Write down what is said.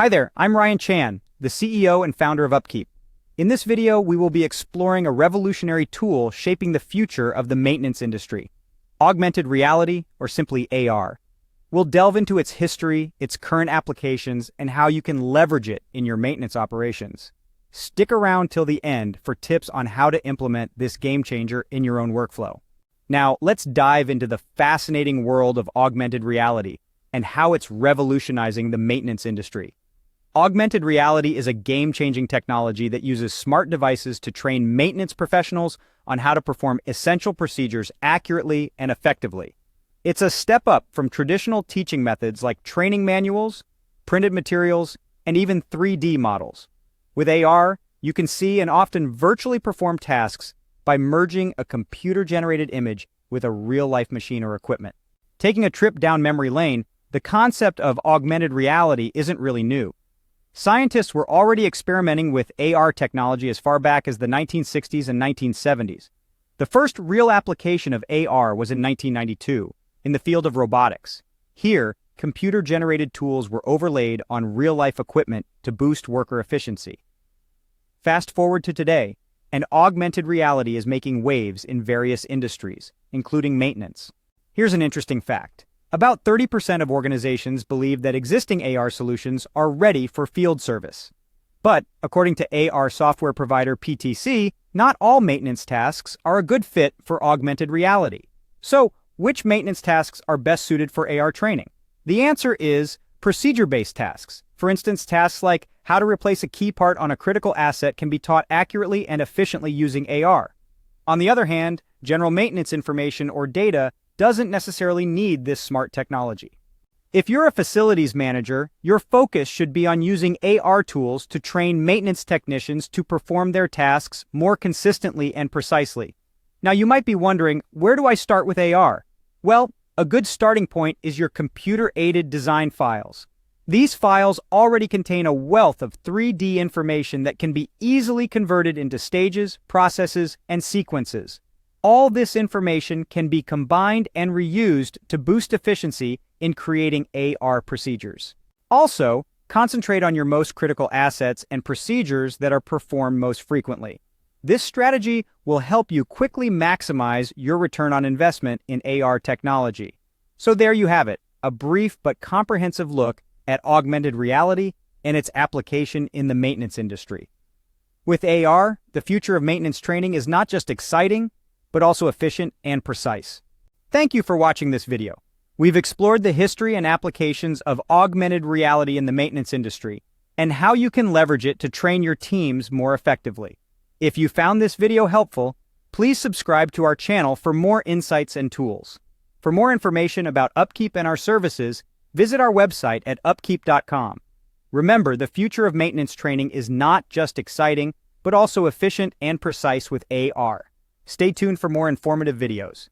Hi there, I'm Ryan Chan, the CEO and founder of UpKeep. In this video, we will be exploring a revolutionary tool shaping the future of the maintenance industry, augmented reality, or simply AR. We'll delve into its history, its current applications, and how you can leverage it in your maintenance operations. Stick around till the end for tips on how to implement this game changer in your own workflow. Now, let's dive into the fascinating world of augmented reality and how it's revolutionizing the maintenance industry. Augmented reality is a game-changing technology that uses smart devices to train maintenance professionals on how to perform essential procedures accurately and effectively. It's a step up from traditional teaching methods like training manuals, printed materials, and even 3D models. With AR, you can see and often virtually perform tasks by merging a computer-generated image with a real-life machine or equipment. Taking a trip down memory lane, the concept of augmented reality isn't really new. Scientists were already experimenting with AR technology as far back as the 1960s and 1970s. The first real application of AR was in 1992, in the field of robotics. Here, computer-generated tools were overlaid on real-life equipment to boost worker efficiency. Fast forward to today, and augmented reality is making waves in various industries, including maintenance. Here's an interesting fact. About 30% of organizations believe that existing AR solutions are ready for field service. But, according to AR software provider PTC, not all maintenance tasks are a good fit for augmented reality. So, which maintenance tasks are best suited for AR training? The answer is procedure-based tasks. For instance, tasks like how to replace a key part on a critical asset can be taught accurately and efficiently using AR. On the other hand, general maintenance information or data doesn't necessarily need this smart technology. If you're a facilities manager, your focus should be on using AR tools to train maintenance technicians to perform their tasks more consistently and precisely. Now you might be wondering, where do I start with AR? Well, a good starting point is your computer-aided design files. These files already contain a wealth of 3D information that can be easily converted into stages, processes, and sequences. All this information can be combined and reused to boost efficiency in creating AR procedures. Also, concentrate on your most critical assets and procedures that are performed most frequently. This strategy will help you quickly maximize your return on investment in AR technology. So there you have it, a brief but comprehensive look at augmented reality and its application in the maintenance industry. With AR, the future of maintenance training is not just exciting, but also efficient and precise. Thank you for watching this video. We've explored the history and applications of augmented reality in the maintenance industry and how you can leverage it to train your teams more effectively. If you found this video helpful, please subscribe to our channel for more insights and tools. For more information about UpKeep and our services, visit our website at upkeep.com. Remember, the future of maintenance training is not just exciting, but also efficient and precise with AR. Stay tuned for more informative videos.